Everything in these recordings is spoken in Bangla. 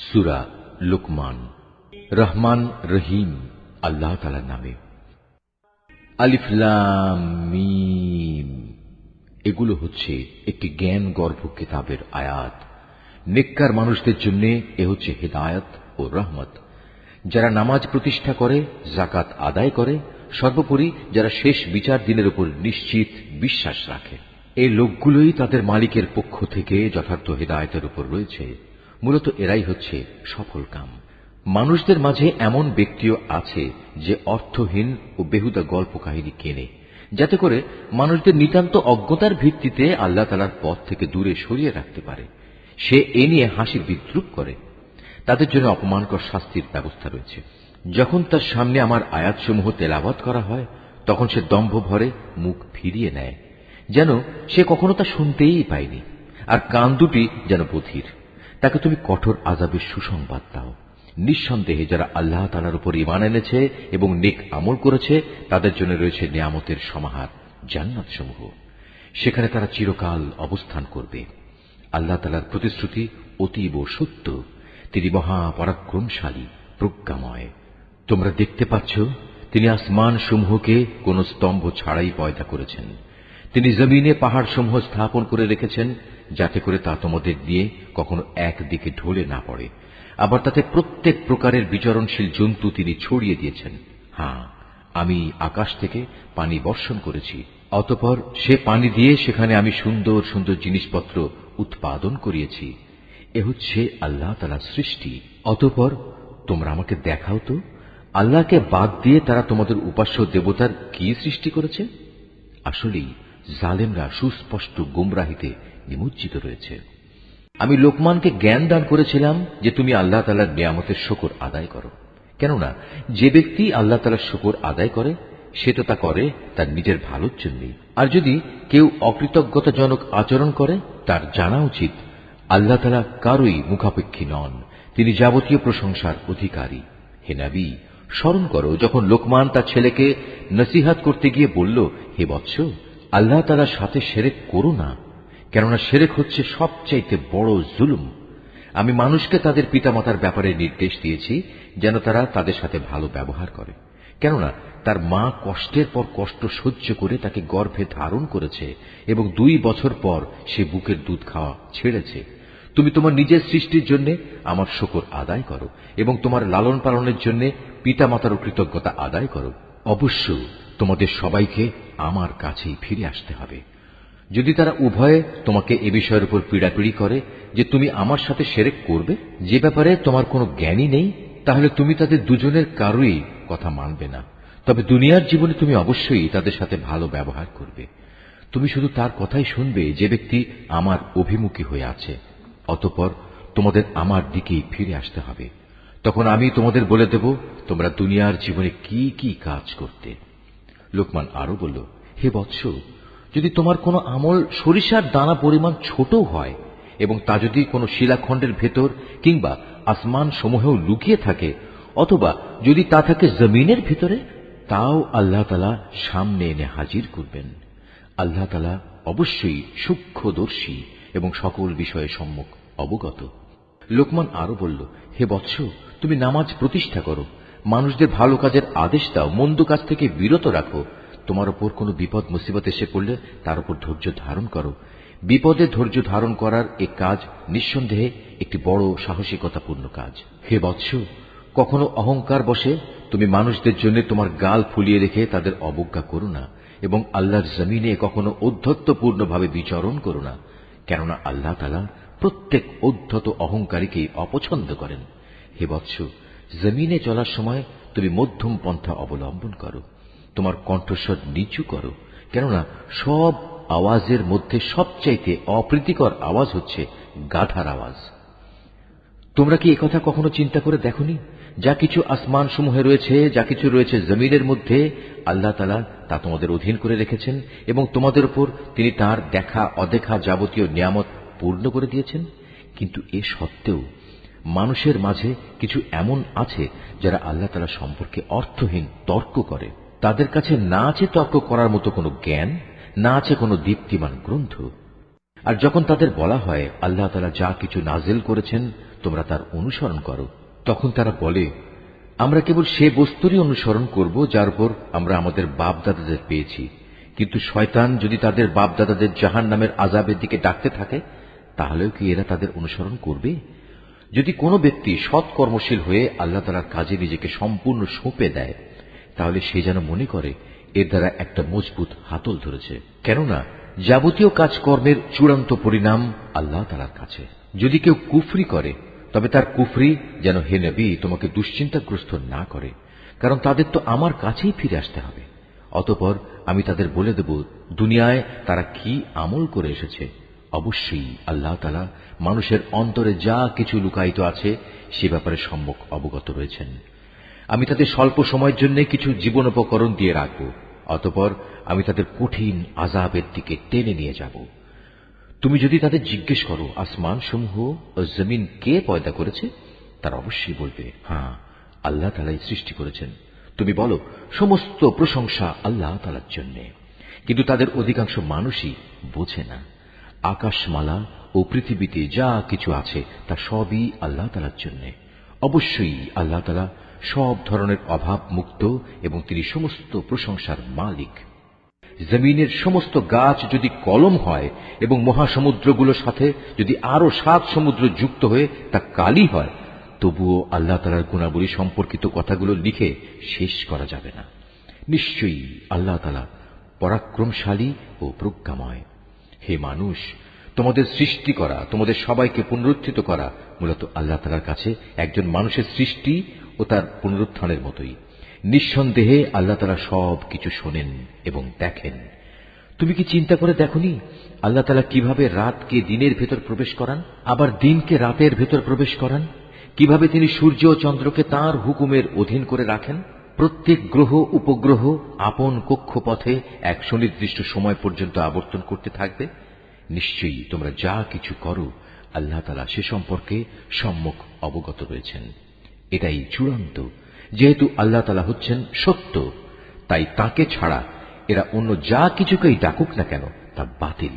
সূরা লুকমান। রহমান রহিম আল্লাহ তাআলার নামে। আলিফ লাম মিম, এগুলো হচ্ছে একটি জ্ঞান গর্ভ কিতাবের আয়াত। নেককার মানুষদের জন্য এ হচ্ছে হিদায়াত ও রহমত। যারা নামাজ প্রতিষ্ঠা করে, যাকাত আদায় করে, সর্বোপরি যারা শেষ বিচার দিনের উপর নিশ্চিত বিশ্বাস রাখে, এই লোকগুলোই তাদের মালিকের পক্ষ থেকে যথার্থ হিদায়াতের উপর রয়েছে। মূলত এরাই হচ্ছে সফল কাম। মানুষদের মাঝে এমন ব্যক্তিও আছে যে অর্থহীন ও বেহুদা গল্প কাহিনী কেনে, যাতে করে মানুষদের নিতান্ত অজ্ঞতার ভিত্তিতে আল্লাহ তাআলার পথ থেকে দূরে সরিয়ে রাখতে পারে। সে এ নিয়ে হাসির বিদ্রূপ করে। তাদের জন্য অপমানকর শাস্তির ব্যবস্থা রয়েছে। যখন তার সামনে আমার আয়াতসমূহ তেলাওয়াত করা হয়, তখন সে দম্ভ ভরে মুখ ফিরিয়ে নেয়, যেন সে কখনো তা শুনতেই পায়নি, আর কান দুটি যেন বধির। তাকে তুমি কঠোর আযাবের সুসংবাদ দাও। নিঃসন্দেহে যারা আল্লাহ তাআলার উপর ঈমান এনেছে এবং নেক আমল করেছে, তাদের জন্য রয়েছে নিয়ামতের সমাহার, জান্নাতসমূহ। সেখানে তারা চিরকাল অবস্থান করবে। আল্লাহ তাআলার প্রতিশ্রুতি অতীব সত্য। তিনি মহাপরাক্রমশালী, প্রজ্ঞাময়। তোমরা দেখতে পাচ্ছ, তিনি আসমান সমূহকে কোন স্তম্ভ ছাড়াই পয়দা করেছেন। তিনি জমিনে পাহাড় সমূহ স্থাপন করে রেখেছেন, যাতে করে তা তোমাদের দিয়ে কখনো একদিকে ঢলে না পড়ে। আবার তাতে প্রত্যেক প্রকারের বিচরণশীল জন্তু তিনি ছড়িয়ে দিয়েছেন। হ্যাঁ, আমি আকাশ থেকে পানি বর্ষণ করেছি, অতঃপর সে পানি দিয়ে সেখানে আমি সুন্দর সুন্দর জিনিসপত্র উৎপাদন করিয়েছি। এ হচ্ছে আল্লাহ তাআলার সৃষ্টি। অতঃপর তোমরা আমাকে দেখাও তো, আল্লাহকে বাদ দিয়ে তারা তোমাদের উপাস্য দেবতার কি সৃষ্টি করেছে? আসলেই জালেমরা সুস্পষ্ট গুমরাহিতে নিমজ্জিত রয়েছে। আমি লোকমানকে জ্ঞান দান করেছিলাম যে তুমি আল্লাহ তাআলার নিয়ামতের শুকর আদায় করো। কেননা যে ব্যক্তি আল্লাহ তাআলার শুকর আদায় করে, সে তো তা করে তার নিজের ভালোর জন্যই। আর যদি কেউ অকৃতজ্ঞতাজনক আচরণ করে, তার জানা উচিত আল্লাহ তাআলা কারোই মুখাপেক্ষী নন। তিনি যাবতীয় প্রশংসার অধিকারী। হে নবী, স্মরণ করো যখন লোকমান তার ছেলেকে নসিহত করতে গিয়ে বলল, হে বৎস, আল্লাহ তাআলার সাথে শিরক করো না, কেননা শিরক হচ্ছে সবচাইতে বড় জুলুম। আমি মানুষকে তাদের পিতামাতার ব্যাপারে নির্দেশ দিয়েছি যেন তারা তাদের সাথে ভালো ব্যবহার করে, কেননা তার মা কষ্টের পর কষ্ট সহ্য করে তাকে গর্ভে ধারণ করেছে এবং 2 বছর পর সে বুকের দুধ খাওয়া ছেড়েছে। তুমি তোমার নিজের সৃষ্টির জন্য আমার শুকর আদায় করো এবং তোমার লালন পালনের জন্য পিতামাতার কৃতজ্ঞতা আদায় করো। অবশ্য তোমাদের সবাইকে আমার কাছেই ফিরে আসতে হবে। যদি তারা উভয়ে তোমাকে এ বিষয়ের উপর পীড়াপিড়ি করে যে তুমি আমার সাথে শিরক করবে, যে ব্যাপারে তোমার কোনো জ্ঞানই নেই, তাহলে তুমি তাদের দুজনের কারোই কথা মানবে না। তবে দুনিয়ার জীবনে তুমি অবশ্যই তাদের সাথে ভালো ব্যবহার করবে। তুমি শুধু তার কথাই শুনবে যে ব্যক্তি আমার অভিমুখী হয়ে আছে। অতঃপর তোমাদের আমার দিকেই ফিরে আসতে হবে। তখন আমি তোমাদের বলে দেব তোমরা দুনিয়ার জীবনে কি কি কাজ করতে। লোকমান আরো বলল, হে বৎস, যদি তোমার কোনো আমল সরিষার দানা পরিমাণ ছোট হয় এবং তা যদি কোনো শিলাখণ্ডের ভেতর কিংবা আসমান সমূহেও লুকিয়ে থাকে, অথবা যদি তা থাকে জমিনের ভিতরে, তাও আল্লাহ তাআলা সামনে এনে হাজির করবেন। আল্লাহ তাআলা অবশ্যই সূক্ষ্মদর্শী এবং সকল বিষয়ে সম্যক অবগত। লোকমান আরো বলল, হে বৎস, তুমি নামাজ প্রতিষ্ঠা করো, মানুষদের ভালো কাজের আদেশ দাও, মন্দ কাজ থেকে বিরত রাখো। তোমার উপর কোনো বিপদ মুসিবত এসে পড়লে তার উপর ধৈর্য ধারণ করো। বিপদে ধৈর্য ধারণ করার এই কাজ নিঃসন্দেহে একটি বড় সাহসিকতাপূর্ণ কাজ। হে বৎস, কখনো অহংকার বশে তুমি মানুষদের জন্য তোমার গাল ফুলিয়ে রেখে তাদের অবজ্ঞা করো না, এবং আল্লাহর জমিনে কখনো ঔদ্ধত্যপূর্ণভাবে বিচরণ করো না, কেননা আল্লাহ তাআলা প্রত্যেক ঔদ্ধত অহংকারীকেই অপছন্দ করেন। হে বৎস, জমিনে চলার সময় তুমি মধ্যম পন্থা অবলম্বন করো। তোমার কণ্ঠস্বর নিচু করো, কেননা সব আওয়াজের মধ্যে সবচাইতে অপ্রীতিকর আওয়াজ হচ্ছে গাধার আওয়াজ। তোমরা কি একথা কখনো চিন্তা করে দেখনি? যা কিছু আসমান সমূহে রয়েছে, যা কিছু রয়েছে জমিনের মধ্যে, আল্লাহ তাআলা তা তোমাদের অধীন করে রেখেছেন এবং তোমাদের উপর তিনি তার দেখা অদেখা যাবতীয় নিয়ামত পূর্ণ করে দিয়েছেন। কিন্তু এ সত্ত্বেও মানুষের মাঝে কিছু এমন আছে যারা আল্লাহ তাআলা সম্পর্কে অর্থহীন তর্ক করে। তাদের কাছে না আছে তর্ক করার মতো কোনো জ্ঞান, না আছে কোনো দীপ্তিমান গ্রন্থ। আর যখন তাদের বলা হয় আল্লাহ তাআলা যা কিছু নাজিল করেছেন তোমরা তার অনুসরণ করো। তখন তারা বলে, আমরা কেবল সে বস্তুরই অনুসরণ করব যার উপর আমরা আমাদের বাপ দাদাদের পেয়েছি। কিন্তু শয়তান যদি তাদের বাপ দাদাদের জাহান্নামের আযাবের দিকে ডাকতে থাকে, তাহলেও কি এরা তাদের অনুসরণ করবে? যদি কোনো ব্যক্তি সৎ কর্মশীল হয়ে আল্লাহ তাআলার কাজে নিজেকে সম্পূর্ণ সঁপে দেয়, তাহলে সে যেন মনে করে এর দ্বারা একটা মজবুত হাতল ধরেছে। কেননা যাবতীয় কাজকর্মের চূড়ান্ত পরিণাম আল্লাহ তাআলার কাছে। যদি কেউ কুফরি করে, তবে তার কুফরি যেন হে নবী তোমাকে দুশ্চিন্তাগ্রস্ত না করে, কারণ তাদের তো আমার কাছেই ফিরে আসতে হবে। অতঃপর আমি তাদের বলে দেব দুনিয়ায় তারা কি আমল করে এসেছে। অবশ্যই আল্লাহ তাআলা মানুষের অন্তরে যা কিছু লুকায়িত আছে সে ব্যাপারে সম্যক অবগত রয়েছেন। আমি তাদের স্বল্প সময়ের জন্য কিছু জীবনোপকরণ দিয়ে রাখব, অতঃপর আমি তাদের কঠিন আযাবের দিকে টেনে নিয়ে যাব। তুমি যদি তাদের জিজ্ঞেস করো আসমান সমূহ ও জমিন কে পয়দা করেছে, তারা অবশ্যই বলবে, হ্যাঁ, আল্লাহ তাআলাই সৃষ্টি করেছেন। তুমি বলো, সমস্ত প্রশংসা আল্লাহ তাআলার জন্য। কিন্তু তাদের অধিকাংশ মানুষই বোঝে না। আকাশমালা ও পৃথিবীতে যা কিছু আছে তা সবই আল্লাহ তাআলার জন্য। অবশ্যই আল্লাহ তাআলা সব ধরনের অভাব মুক্ত এবং তিনি সমস্ত প্রশংসার মালিক। জমিনের সমস্ত গাছ যদি কলম হয় এবং মহাসমুদ্রগুলোর সাথে যদি আরো 7 সমুদ্র যুক্ত হয়ে তা কালি হয়, তবুও আল্লাহ তাআলার গুণাবলী সম্পর্কিত কথাগুলো লিখে শেষ করা যাবে না। নিশ্চয়ই আল্লাহ তাআলা পরাক্রমশালী ও প্রজ্ঞাময়। হে মানুষ, তোমাদের সৃষ্টি করা, তোমাদের সবাইকে পুনরুত্থিত করা মূলত আল্লাহ তাআলার কাছে একজন মানুষের সৃষ্টি ও তার পুনরুত্থানের মতোই। নিঃসন্দেহে আল্লাহ তাআলা সব কিছু শোনেন এবং দেখেন। তুমি কি চিন্তা করে দেখোনি আল্লাহ তাআলা কিভাবে রাতকে দিনের ভেতর প্রবেশ করান, আবার দিনকে রাতের ভেতর প্রবেশ করান? কিভাবে তিনি সূর্য ও চন্দ্রকে তাঁর হুকুমের অধীন করে রাখেন? প্রত্যেক গ্রহ উপগ্রহ আপন কক্ষপথে এক সুনির্দিষ্ট সময় পর্যন্ত আবর্তন করতে থাকবে। নিশ্চয়ই তোমরা যা কিছু করো আল্লাহ তাআলা সে সম্পর্কে সম্যক অবগত রয়েছেন। এটাই চূড়ান্ত। যেহেতু আল্লাহ তাআলা হচ্ছেন সত্য, তাই তাকে ছাড়া এরা অন্য যা কিছুকেই ডাকুক না কেন তা বাতিল।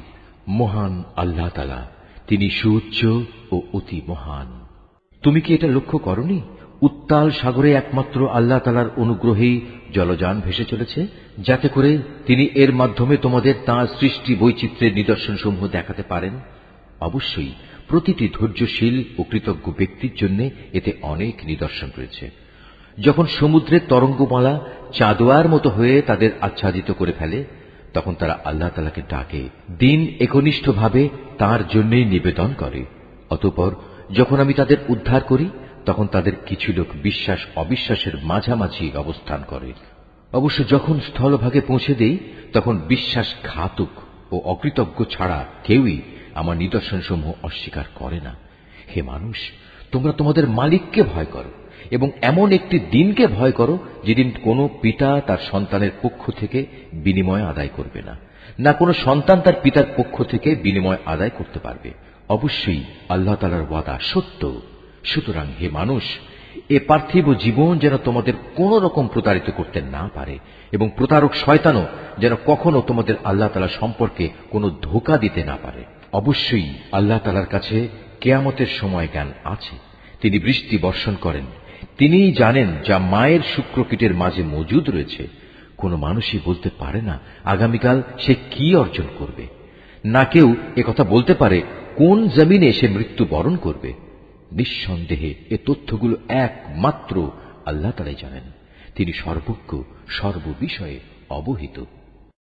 মহান আল্লাহ তাআলা, তিনি সুউচ্চ ও অতি মহান। তুমি কি এটা লক্ষ্য করনি উত্তাল সাগরে একমাত্র আল্লাহ তাআলার অনুগ্রহেই জলযান ভেসে চলেছে, যাতে করে তিনি এর মাধ্যমে তোমাদের তাঁর সৃষ্টি বৈচিত্র্যের নিদর্শনসমূহ দেখাতে পারেন? অবশ্যই প্রতিটি ধৈর্যশীল ও কৃতজ্ঞ ব্যক্তির জন্য এতে অনেক নিদর্শন রয়েছে। যখন সমুদ্রের তরঙ্গমালা চাঁদোয়ার মতো হয়ে তাদের আচ্ছাদিত করে ফেলে, তখন তারা আল্লাহ তাআলাকে ডাকে, দিন একনিষ্ঠভাবে তাঁর জন্যই নিবেদন করে। অতঃপর যখন আমি তাদের উদ্ধার করি, তখন তাদের কিছু লোক বিশ্বাস অবিশ্বাসের মাঝামাঝি অবস্থান করে। অবশ্য যখন স্থলভাগে পৌঁছে দেই, তখন বিশ্বাসঘাতক ও অকৃতজ্ঞ ছাড়া কেউই আমার নিদর্শনসমূহ অস্বীকার করে না। হে মানুষ, তোমরা তোমাদের মালিককে ভয় করো এবং এমন একটি দিনকে ভয় করো যেদিন কোনো পিতা তার সন্তানের পক্ষ থেকে বিনিময় আদায় করবে না, না কোনো সন্তান তার পিতার পক্ষ থেকে বিনিময় আদায় করতে পারবে। অবশ্যই আল্লাহ তাআলার ওয়াদা সত্য। সুতরাং হে মানুষ, এ পার্থিব জীবন যেন তোমাদের কোন রকম প্রতারিত করতে না পারে এবং প্রতারক শয়তানও যেন কখনো তোমাদের আল্লাহ তাআলা সম্পর্কে কোনো ধোঁকা দিতে না পারে। অবশ্যই আল্লাহ তাআলার কাছে কিয়ামতের সময় জ্ঞান আছে। তিনি বৃষ্টি বর্ষণ করেন। তিনিই জানেন যা মায়ের শুক্রকীটের মাঝে মজুদ রয়েছে। কোনো মানুষই বলতে পারে না আগামীকাল সে কি অর্জন করবে, না কেউ একথা বলতে পারে কোন জমিনে সে মৃত্যু বরণ করবে। নিঃসন্দেহে এ তথ্যগুলো একমাত্র আল্লাহ তাআলাই জানেন। তিনি সর্বজ্ঞ, সর্ববিষয়ে অবহিত।